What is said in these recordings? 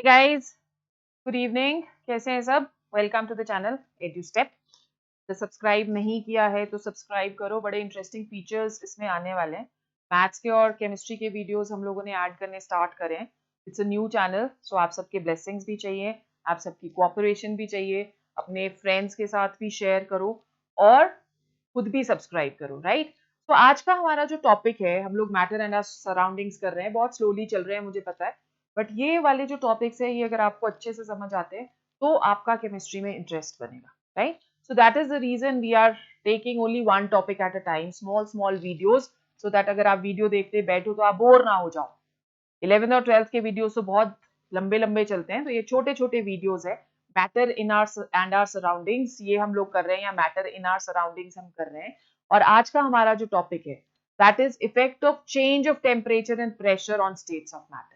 Guys, good evening. कैसे हैं सब? Welcome to the channel Edustep. तो सब्सक्राइब नहीं किया है तो सब्सक्राइब करो, बड़े इंटरेस्टिंग फीचर्स इसमें आने वाले हैं। मैथ्स के और केमिस्ट्री के वीडियोस हम लोगों ने ऐड करने स्टार्ट करे हैं। इट्स अ न्यू चैनल, सो आप सबके ब्लेसिंग्स भी चाहिए, आप सबकी कोऑपरेशन भी चाहिए। अपने फ्रेंड्स के साथ भी शेयर करो और खुद भी सब्सक्राइब करो, राइट? तो आज का हमारा जो टॉपिक है, हम लोग मैटर एंड आवर सराउंडिंग्स कर रहे हैं। बहुत स्लोली चल रहे हैं, मुझे पता है, बट ये वाले जो टॉपिक्स है ये अगर आपको अच्छे से समझ आते हैं तो आपका केमिस्ट्री में इंटरेस्ट बनेगा, right? So that is the reason we are taking only one topic at a time, small small videos, so that अगर आप वीडियो देखते बैठो तो आप बोर ना हो जाओ। 11th और 12th के वीडियोस तो बहुत लंबे लंबे चलते हैं, तो ये छोटे छोटे वीडियोस है। Matter in our and our surroundings ये हम लोग कर रहे हैं, या मैटर इन आवर सराउंडिंग्स हम कर रहे हैं। और आज का हमारा जो टॉपिक है that is effect of change of temperature and pressure on states of matter.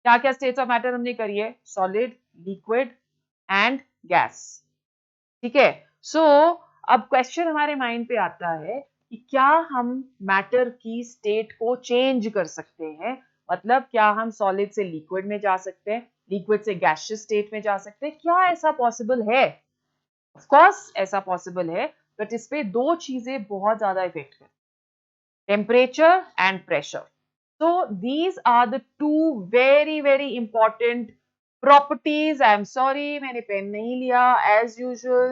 क्या क्या स्टेट्स ऑफ मैटर हमने करी है? Solid, liquid and gas. ठीक है। सो अब क्वेश्चन हमारे माइंड पे आता है कि क्या हम मैटर की स्टेट को चेंज कर सकते हैं? मतलब क्या हम सॉलिड से लिक्विड में जा सकते हैं, लिक्विड से गैसियस स्टेट में जा सकते हैं? क्या ऐसा पॉसिबल है? ऑफ कोर्स ऐसा पॉसिबल है, बट इस पे दो चीजें बहुत ज्यादा इफेक्ट करती हैं, temperature and pressure. So these are the two very important properties. I am sorry, मैंने पेन नहीं लिया as usual.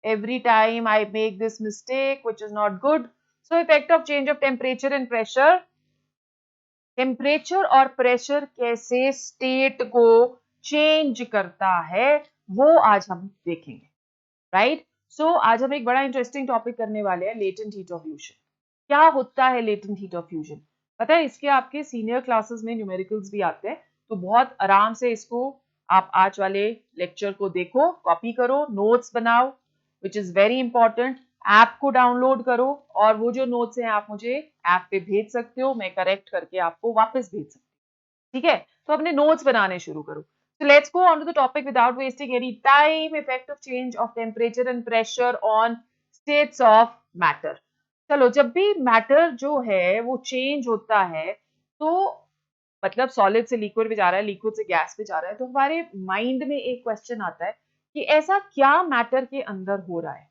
Every time I make this mistake, which is not good. So effect of change of temperature and pressure. Temperature और pressure कैसे state को change करता है वो आज हम देखेंगे, राइट? सो आज हम एक बड़ा इंटरेस्टिंग टॉपिक करने वाले हैं, लेटेंट हीट ऑफ फ्यूजन। क्या होता है लेटेंट हीट ऑफ फ्यूजन? पता है, इसके आपके सीनियर क्लासेस में न्यूमेरिकल्स भी आते हैं, तो बहुत आराम से इसको आप आज वाले लेक्चर को देखो, कॉपी करो, नोट्स बनाओ, which is very important. App को डाउनलोड करो और वो जो नोट्स हैं आप मुझे ऐप पे भेज सकते हो, मैं करेक्ट करके आपको वापस भेज सकती हूँ। ठीक है, तो अपने नोट्स बनाने शुरू करो। So let's go on to the topic without wasting any time. Effect of change of temperature and pressure on states of matter. चलो, जब भी मैटर जो है वो चेंज होता है तो मतलब सॉलिड से लिक्विड में जा रहा है, लिक्विड से गैस में जा रहा है, तो हमारे माइंड में एक क्वेश्चन आता है कि ऐसा क्या मैटर के अंदर हो रहा है?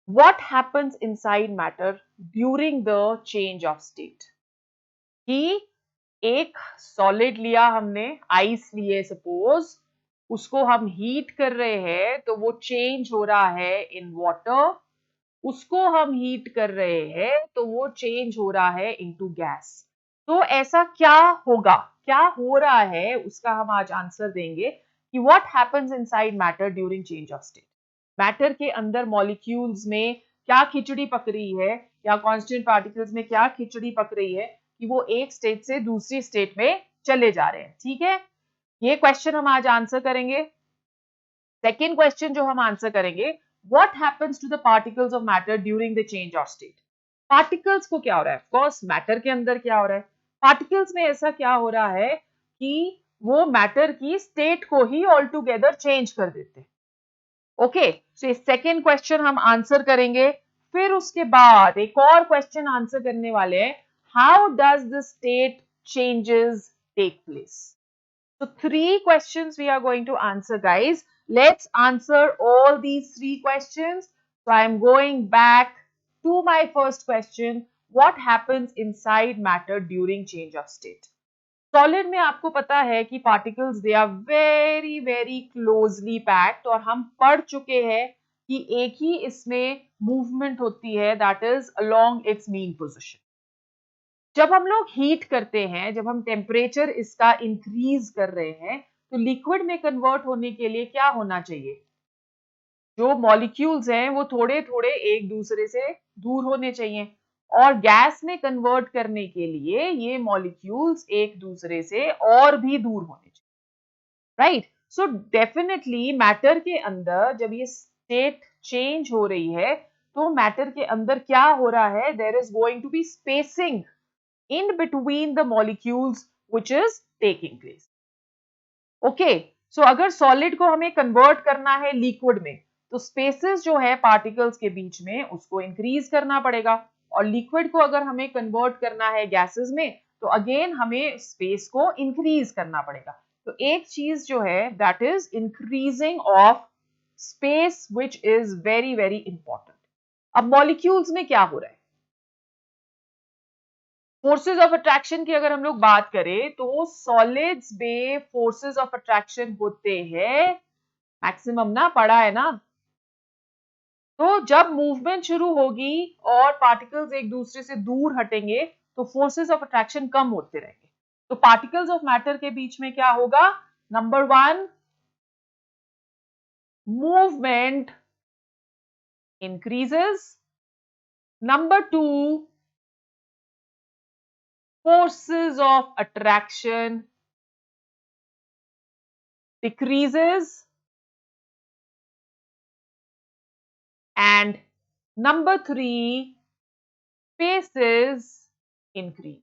What happens inside matter during the change of state? कि एक सॉलिड लिया हमने, आइस लिए सपोज, उसको हम हीट कर रहे हैं तो वो चेंज हो रहा है इन वाटर। उसको हम हीट कर रहे हैं तो वो चेंज हो रहा है इनटू गैस। तो ऐसा क्या होगा, क्या हो रहा है, उसका हम आज आंसर देंगे कि what happens inside matter during change of state. Matter के अंदर मॉलिक्यूल्स में क्या खिचड़ी पक रही है, या कांस्टेंट पार्टिकल्स में क्या खिचड़ी पक रही है कि वो एक स्टेट से दूसरी स्टेट में चले जा रहे हैं। ठीक है, ये क्वेश्चन हम आज आंसर करेंगे। सेकेंड क्वेश्चन जो हम आंसर करेंगे, what happens to the particles of matter during the change of state. Particles को क्या हो रहा है? ऑफ कोर्स मैटर के अंदर क्या हो रहा है, पार्टिकल्स में ऐसा क्या हो रहा है कि वो मैटर की स्टेट को ही ऑल टुगेदर चेंज कर देते हैं। ओके, सो सेकेंड क्वेश्चन हम आंसर करेंगे, फिर उसके बाद एक और क्वेश्चन आंसर करने वाले हैं, how does the state changes take place. So 3 questions we are going to answer, guys. Let's answer all these 3 questions. So I am going back to my first question. What happens inside matter during change of state? Solid में आपको पता है कि particles they are very closely packed, और हम पढ़ चुके हैं कि एक ही इसमें movement होती है, that is along its mean position. जब हम लोग हीट करते हैं, जब हम टेम्परेचर इसका इंक्रीज कर रहे हैं, तो लिक्विड में कन्वर्ट होने के लिए क्या होना चाहिए? जो मॉलिक्यूल्स हैं वो थोड़े थोड़े एक दूसरे से दूर होने चाहिए, और गैस में कन्वर्ट करने के लिए ये मॉलिक्यूल्स एक दूसरे से और भी दूर होने चाहिए, राइट? सो डेफिनेटली मैटर के अंदर जब ये स्टेट चेंज हो रही है तो मैटर के अंदर क्या हो रहा है, there is going to be spacing in between the molecules which is taking place. Okay, so अगर solid को हमें convert करना है liquid में, तो spaces जो है particles के बीच में उसको increase करना पड़ेगा, और liquid को अगर हमें convert करना है gases में, तो again हमें space को increase करना पड़ेगा। तो एक चीज जो है that is increasing of space which is very very important. अब मॉलिक्यूल्स में क्या हो रहा है? फोर्सेस ऑफ अट्रैक्शन की अगर हम लोग बात करें तो सॉलिड्स में फोर्सेस ऑफ अट्रैक्शन होते हैं मैक्सिमम ना, पढ़ा है ना। तो जब मूवमेंट शुरू होगी और पार्टिकल्स एक दूसरे से दूर हटेंगे तो फोर्सेस ऑफ अट्रैक्शन कम होते रहेंगे। तो पार्टिकल्स ऑफ मैटर के बीच में क्या होगा? Number one, movement increases. Number two, forces of attraction decreases, and number three, spaces increase.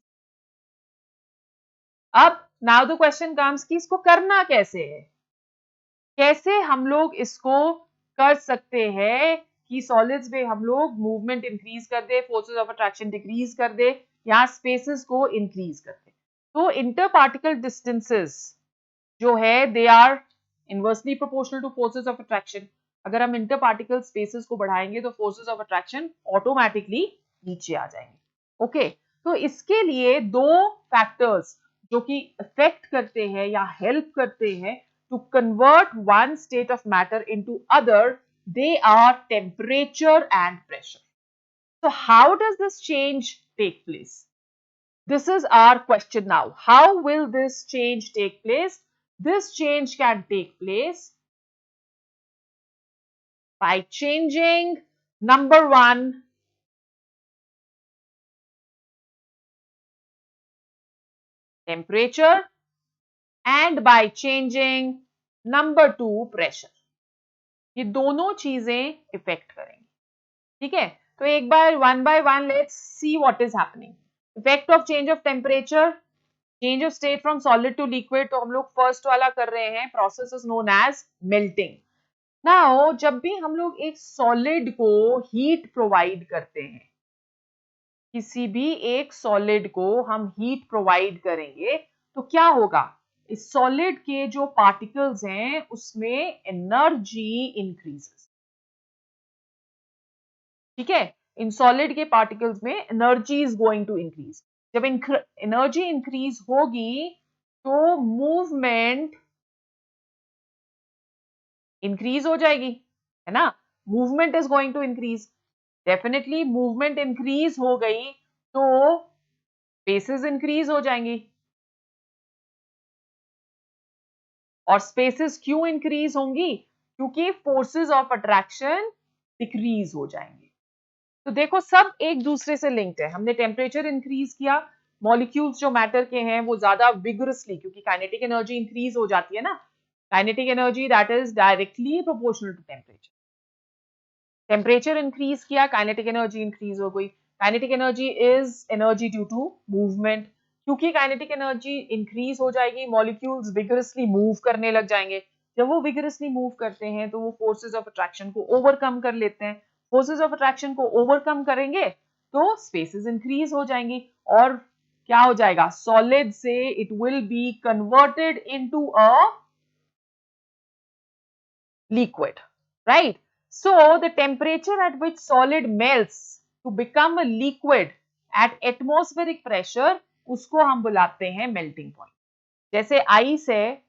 अब now the question comes कि इसको करना कैसे है? कैसे हम लोग इसको कर सकते हैं कि सॉलिड्स में हम लोग मूवमेंट इंक्रीज कर दे, फोर्सेस ऑफ अट्रैक्शन डिक्रीज कर दे, या स्पेसेस को इंक्रीज कर दे। तो इंटर पार्टिकल डिस्टेंसेस जो है they are inversely proportional to forces of attraction. अगर हम इंटर पार्टिकल स्पेसेस को बढ़ाएंगे तो फोर्सेस ऑफ अट्रैक्शन ऑटोमेटिकली नीचे आ जाएंगे। ओके, तो इसके लिए दो फैक्टर्स जो कि इफेक्ट करते हैं या हेल्प करते हैं to convert one state of matter into other, they are temperature and pressure. So how does this change take place? This is our question now. How will this change take place? This change can take place by changing, number one, temperature, and by changing, number two, pressure. ये दोनों चीजें effect करेंगी। ठीक है, तो एक बार one by one let's see what is happening. Effect of change of temperature, change of state from solid to liquid, तो हम लोग फर्स्ट वाला कर रहे हैं, process is known as melting. Now जब भी हम लोग एक सॉलिड को हीट प्रोवाइड करते हैं, किसी भी एक सॉलिड को हम हीट प्रोवाइड करेंगे तो क्या होगा? इस सॉलिड के जो पार्टिकल्स हैं उसमें एनर्जी इंक्रीजेस। ठीक है, इन सॉलिड के पार्टिकल्स में energy is going to increase. जब एनर्जी इंक्रीज होगी तो मूवमेंट इंक्रीज हो जाएगी, है ना। Movement is going to increase, definitely movement increase हो गई तो स्पेसेस इंक्रीज हो जाएंगी। और स्पेसेस क्यों इंक्रीज होंगी? क्योंकि फोर्सेस ऑफ अट्रैक्शन डिक्रीज हो जाएंगे। तो देखो सब एक दूसरे से लिंक्ड है। हमने टेम्परेचर इंक्रीज किया, मॉलिक्यूल्स जो मैटर के हैं वो ज्यादा विगरसली, क्योंकि काइनेटिक एनर्जी इंक्रीज हो जाती है ना, kinetic energy that is directly proportional to temperature. Temperature increase किया, काइनेटिक एनर्जी इंक्रीज हो गई। Kinetic energy is energy due to movement. क्योंकि काइनेटिक एनर्जी इंक्रीज हो जाएगी, मॉलिक्यूल्स विगरसली मूव करने लग जाएंगे। जब वो विगरसली मूव करते हैं तो वो फोर्सेस ऑफ अट्रैक्शन को ओवरकम कर लेते हैं। फोर्सेस ऑफ अट्रैक्शन को ओवरकम करेंगे तो स्पेसेस इंक्रीज हो जाएंगी और क्या हो जाएगा? सॉलिड से it will be converted into a liquid, right? So the temperature at which solid melts to become a liquid at atmospheric pressure, उसको हम बुलाते हैं melting point। जैसे आइस है,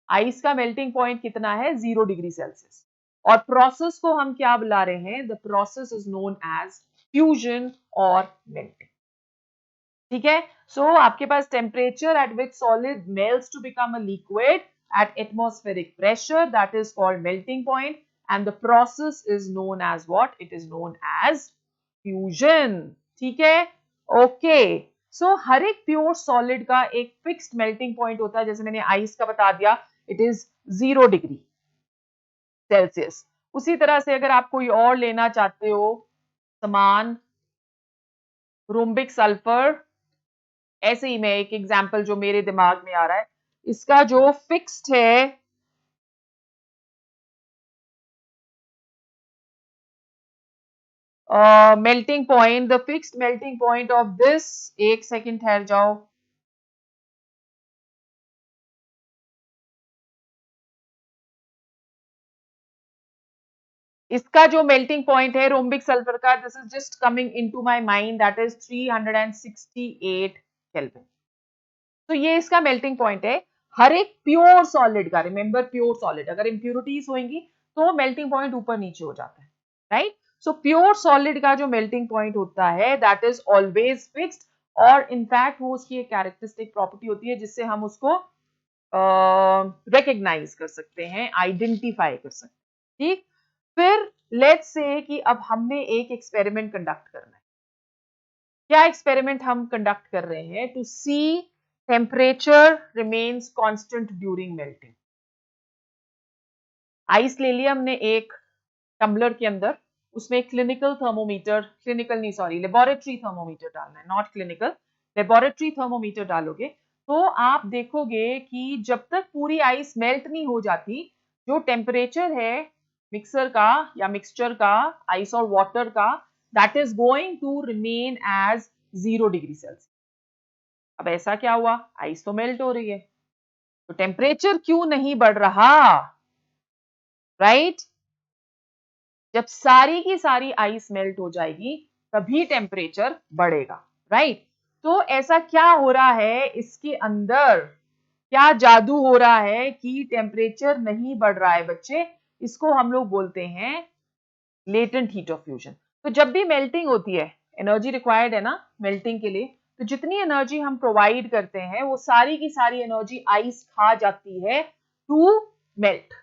आइस का मेल्टिंग पॉइंट कितना है? 0 डिग्री सेल्सियस। और प्रोसेस को हम क्या बुला रहे हैं? The process is known as fusion और मेल्टिंग। ठीक है, सो आपके पास temperature at which solid melts to become a liquid at atmospheric pressure, that is called melting point, and the process is known as what? It is known as fusion। ठीक है, okay. सो हर एक pure solid का एक fixed melting point होता है, जैसे मैंने ice का बता दिया, इट इज 0 डिग्री सेल्सियस। उसी तरह से अगर आप कोई और लेना चाहते हो समान, रूम्बिक सल्फर, ऐसे ही मैं एक एग्जांपल जो मेरे दिमाग में आ रहा है, इसका जो फिक्स्ड है melting point, the fixed melting point of this, एक सेकंड ठहर जाओ, इसका जो मेल्टिंग पॉइंट है रोम्बिक सल्फर का, this is just coming into my mind, that is 368 kelvin. तो ये इसका मेल्टिंग पॉइंट है हर एक प्योर सॉलिड का। रिमेंबर प्योर सॉलिड, अगर इंप्यूरिटीज होंगी तो मेल्टिंग पॉइंट ऊपर नीचे हो जाता है, राइट। सो प्योर सॉलिड का जो मेल्टिंग पॉइंट होता है दैट इज ऑलवेज फिक्स्ड, और इनफैक्ट वो उसकी एक कैरेक्टरिस्टिक प्रॉपर्टी होती है जिससे हम उसको रिकग्नाइज कर सकते हैं, आइडेंटिफाई कर सकते हैं, ठीक। फिर लेट्स से कि अब हमने एक एक्सपेरिमेंट कंडक्ट करना है। क्या एक्सपेरिमेंट हम कंडक्ट कर रहे हैं? To see temperature remains constant during melting. Ice ले लिया हमने एक टम्बलर के अंदर, उसमें क्लिनिकल थर्मोमीटर, क्लिनिकल नहीं सॉरी लेबोरेटरी थर्मोमीटर डालना है, नॉट क्लिनिकल, लेबोरेटरी थर्मोमीटर डालोगे तो आप देखोगे कि जब तक पूरी आइस मेल्ट नहीं हो जाती, जो टेम्परेचर है मिक्सर का या मिक्सचर का, आइस और वाटर का, that is going to remain as 0 degree celsius. अब ऐसा क्या हुआ? आइस तो मेल्ट हो रही है, तो टेम्परेचर क्यों नहीं बढ़ रहा? राइट? जब सारी की सारी आइस मेल्ट हो जाएगी तभी टेम्परेचर बढ़ेगा, राइट। तो ऐसा क्या हो रहा है इसके अंदर, क्या जादू हो रहा है कि टेम्परेचर नहीं बढ़ रहा है बच्चे? इसको हम लोग बोलते हैं लेटेंट हीट ऑफ फ्यूजन। तो जब भी मेल्टिंग होती है, एनर्जी रिक्वायर्ड है ना मेल्टिंग के लिए, तो जितनी एनर्जी हम प्रोवाइड करते हैं वो सारी की सारी एनर्जी आइस खा जाती है टू मेल्ट,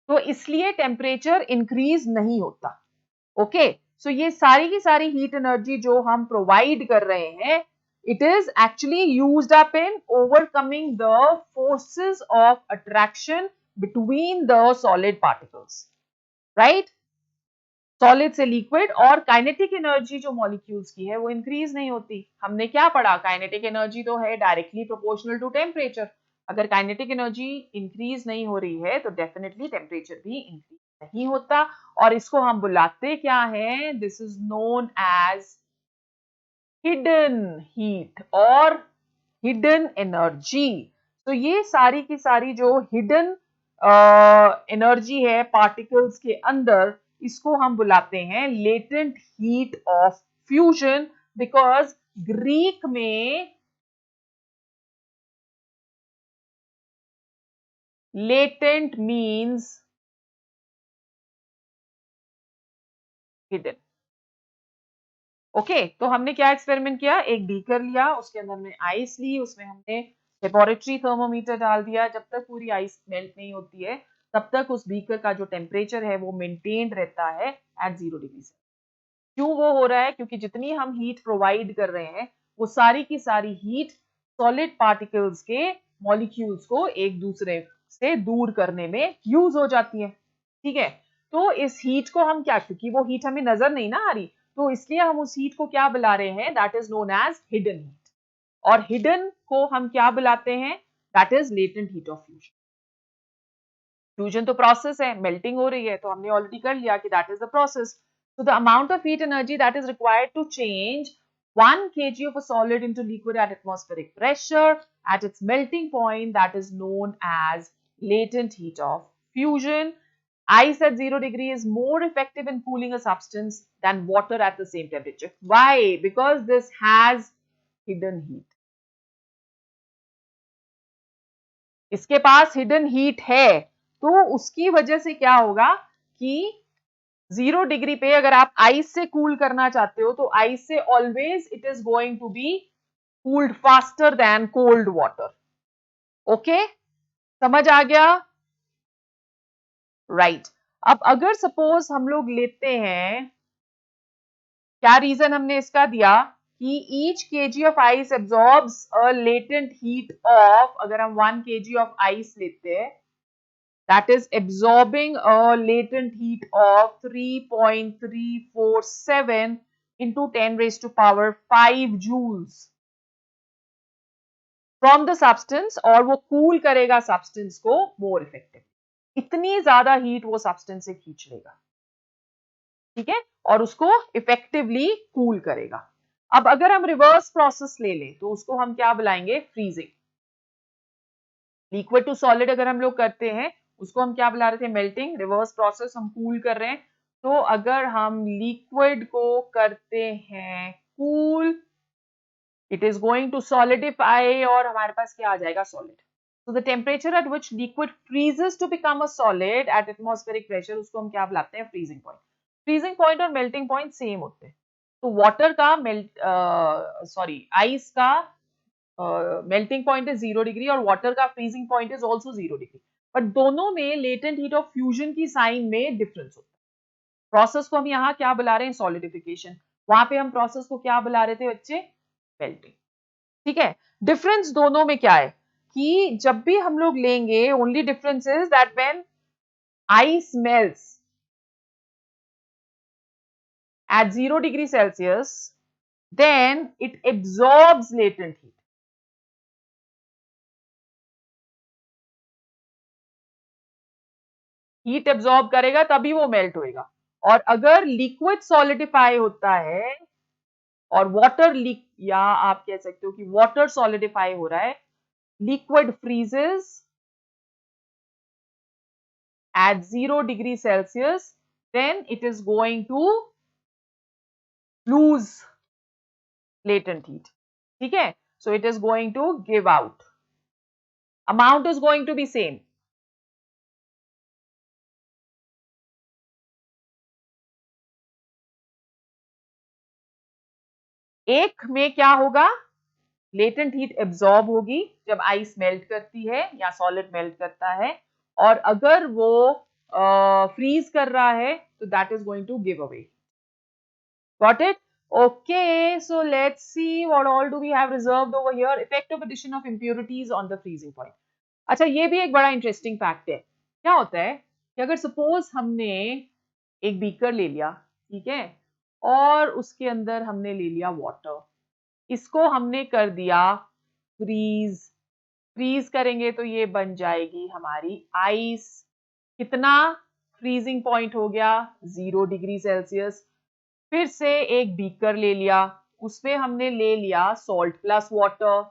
तो इसलिए टेम्परेचर इंक्रीज नहीं होता। ओके, सो ये सारी की सारी हीट एनर्जी जो हम प्रोवाइड कर रहे हैं, it is actually used up in overcoming the forces of attraction between the solid particles, right. Solid से लिक्विड, और काइनेटिक एनर्जी जो मॉलिक्यूल्स की है वो इंक्रीज नहीं होती। हमने क्या पढ़ा? काइनेटिक एनर्जी तो है डायरेक्टली प्रोपोर्शनल टू टेम्परेचर। अगर काइनेटिक एनर्जी इंक्रीज नहीं हो रही है तो डेफिनेटली टेम्परेचर भी इंक्रीज नहीं होता, और इसको हम बुलाते क्या है? This is known as hidden heat और हिडन एनर्जी। तो ये सारी की सारी जो हिडन एनर्जी है पार्टिकल्स के अंदर, इसको हम बुलाते हैं latent heat of fusion, because Greek में लेटेंट मीन्स हिडन। ओके, तो हमने क्या एक्सपेरिमेंट किया? एक बीकर लिया, उसके अंदर हमने आइस ली, उसमें हमने लेबोरेटरी थर्मोमीटर डाल दिया। जब तक पूरी आइस मेल्ट नहीं होती है तब तक उस बीकर का जो टेम्परेचर है वो मेंटेन रहता है एट 0 डिग्री से। क्यों वो हो रहा है? क्योंकि जितनी हम हीट प्रोवाइड कर रहे हैं वो सारी की सारी हीट सॉलिड पार्टिकल्स के मॉलिक्यूल्स को एक दूसरे से दूर करने में यूज हो जाती है, ठीक है। तो इस हीट को हम क्या, क्योंकि वो हीट हमें नजर नहीं ना आ रही, तो इसलिए हम उस हीट को क्या बुला रहे हैं? That is known as hidden heat. और हिडन को हम क्या बुलाते हैं? That is latent heat of fusion. Fusion तो प्रोसेस है, मेल्टिंग हो रही है, तो हमने ऑलरेडी कर लिया कि that is the process. So the amount of heat energy that is required to change 1 kg of a solid into liquid at atmospheric pressure at its melting point, that is known as latent heat of fusion. Ice at 0 degree is more effective in cooling a substance than water at the same temperature. Why? Because this has hidden heat. इसके पास hidden heat है, तो उसकी वजह से क्या होगा कि 0 degree पे अगर आप आइस से कूल करना चाहते हो तो आइस से always it is going to be cooled faster than cold water. Okay, समझ आ गया? राइट। अब अगर सपोज हम लोग लेते हैं, क्या रीजन हमने इसका दिया कि each KG of ice absorbs a latent heat of, अगर हम 1 केजी ऑफ आइस लेते हैं, that is absorbing a latent heat of 3.347 into 10 raised to power 5 joules from the substance, और वो कूल करेगा सब्सटेंस को मोर इफेक्टिव। इतनी ज्यादा हीट वो सब्सटेंस से खींच लेगा, ठीक है, और उसको इफेक्टिवली कूल करेगा। अब अगर हम रिवर्स प्रोसेस ले लें तो उसको हम क्या बुलाएंगे? फ्रीजिंग। लिक्विड टू सॉलिड अगर हम लोग करते हैं उसको हम क्या बुला रहे थे, मेल्टिंग। रिवर्स प्रोसेस, हम कूल कर रहे हैं। तो अगर हम लिक्विड को करते हैं cool, it is going to solidify और हमारे पास क्या आ जाएगा, solid. So the temperature at which liquid freezes to become a solid at atmospheric pressure, उसको हम क्या बुलाते हैं, freezing point। freezing point और melting point सेम होते हैं। तो वाटर का आइस का मेल्टिंग पॉइंट इज 0 डिग्री और वाटर का freezing point is also 0 degree, but दोनों में लेटेंट हीट ऑफ फ्यूजन की साइन में डिफरेंस होता है। प्रोसेस को हम यहाँ क्या बुला रहे हैं, सॉलिडिफिकेशन। वहां पे हम प्रोसेस को क्या बुला रहे थे बच्चे, मेल्टिंग। ठीक है, डिफरेंस दोनों में क्या है कि जब भी हम लोग लेंगे, only difference is that when ice melts at 0 degree Celsius, then it absorbs latent heat. Heat absorb करेगा तभी वो मेल्ट होएगा। और अगर लिक्विड सॉलिडिफाई होता है और वाटर लीक, या आप कह सकते हो कि वाटर सॉलिडिफाई हो रहा है, liquid freezes at 0 degree Celsius, then it is going to lose latent heat. ठीक है, so it is going to give out, amount is going to be same. एक में क्या होगा, लेटेंट हीट एब्जॉर्ब होगी जब आइस मेल्ट करती है या सॉलिड मेल्ट करता है, और अगर वो फ्रीज कर रहा है तो that is going to give away. Got it? Okay, so let's see what all do we have reserved over here. Effect of addition of impurities on the freezing point. अच्छा, ये भी एक बड़ा इंटरेस्टिंग फैक्ट है। क्या होता है कि अगर सपोज हमने एक बीकर ले लिया, ठीक है, और उसके अंदर हमने ले लिया वाटर, इसको हमने कर दिया फ्रीज। फ्रीज करेंगे तो ये बन जाएगी हमारी आइस। कितना फ्रीजिंग पॉइंट हो गया, 0 डिग्री सेल्सियस। फिर से एक बीकर ले लिया, उसमें हमने ले लिया सॉल्ट प्लस वाटर,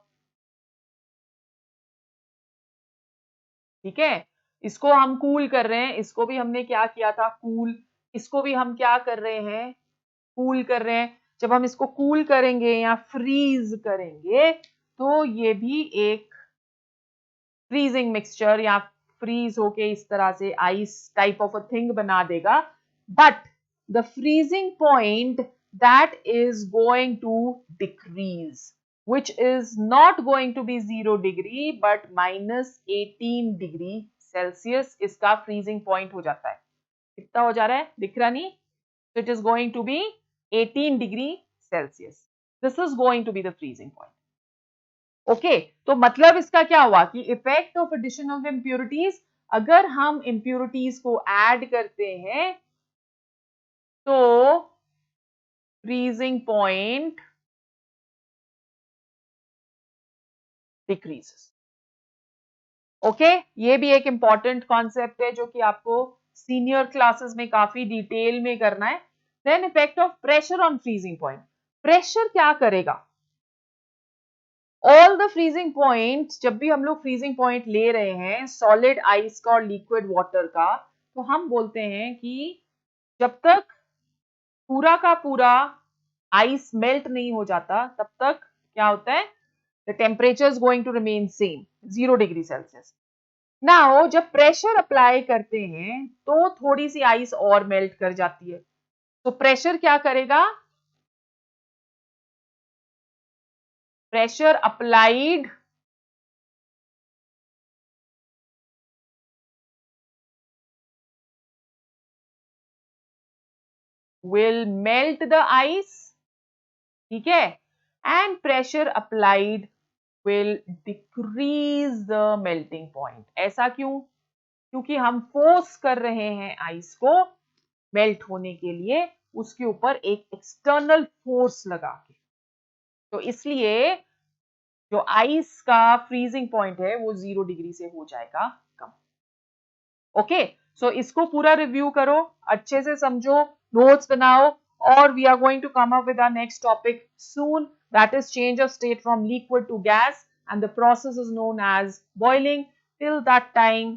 ठीक है। इसको हम कूल कर रहे हैं, इसको भी हमने क्या किया था, कूल। इसको भी हम क्या कर रहे हैं, कूल कर रहे हैं। जब हम इसको कूल करेंगे या फ्रीज करेंगे तो ये भी एक फ्रीजिंग मिक्सचर या फ्रीज होके इस तरह से ice type of a thing बना देगा। But the freezing point that is going to decrease, which is not going to be 0 degree but -18 degree celsius इसका फ्रीजिंग पॉइंट हो जाता है। कितना हो जा रहा है, दिख रहा नहीं? So it is going to be 18 degree celsius. This is going to be the freezing point. Okay, तो मतलब इसका क्या हुआ कि effect of addition of impurities, अगर हम इम्प्योरिटीज को ऐड करते हैं तो फ्रीजिंग पॉइंट डिक्रीजेस। ओके, ये भी एक इंपॉर्टेंट कॉन्सेप्ट है जो कि आपको सीनियर क्लासेस में काफी डिटेल में करना है। Then effect of pressure on freezing point. Pressure क्या करेगा, ऑल द फ्रीजिंग पॉइंट, जब भी हम लोग फ्रीजिंग पॉइंट ले रहे हैं सॉलिड आइस का और लिक्विड वाटर का, तो हम बोलते हैं कि जब तक पूरा का पूरा आइस मेल्ट नहीं हो जाता तब तक क्या होता है, the temperature is going to remain same, 0 degree celsius. Now जब प्रेशर अप्लाई करते हैं तो थोड़ी सी आइस और मेल्ट कर जाती है। तो प्रेशर क्या करेगा, pressure applied will melt the ice, ठीक है, and pressure applied will decrease the melting point। ऐसा क्यों, क्योंकि हम फोर्स कर रहे हैं आइस को मेल्ट होने के लिए, उसके ऊपर एक एक्सटर्नल फोर्स लगा के, तो इसलिए जो आइस का फ्रीजिंग पॉइंट है वो 0 डिग्री से हो जाएगा कम। ओके, सो इसको पूरा रिव्यू करो, अच्छे से समझो, नोट्स बनाओ, और we are going to come up with our next topic soon, that is change of state from liquid to gas, and the process is known as boiling. Till that time,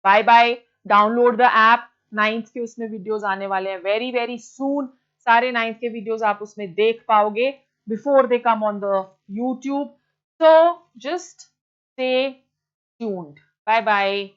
bye bye, download the app. 9th के उसमें videos आने वाले हैं very very soon. सारे 9th के videos आप उसमें देख पाओगे before they come on the YouTube. So just stay tuned. Bye bye.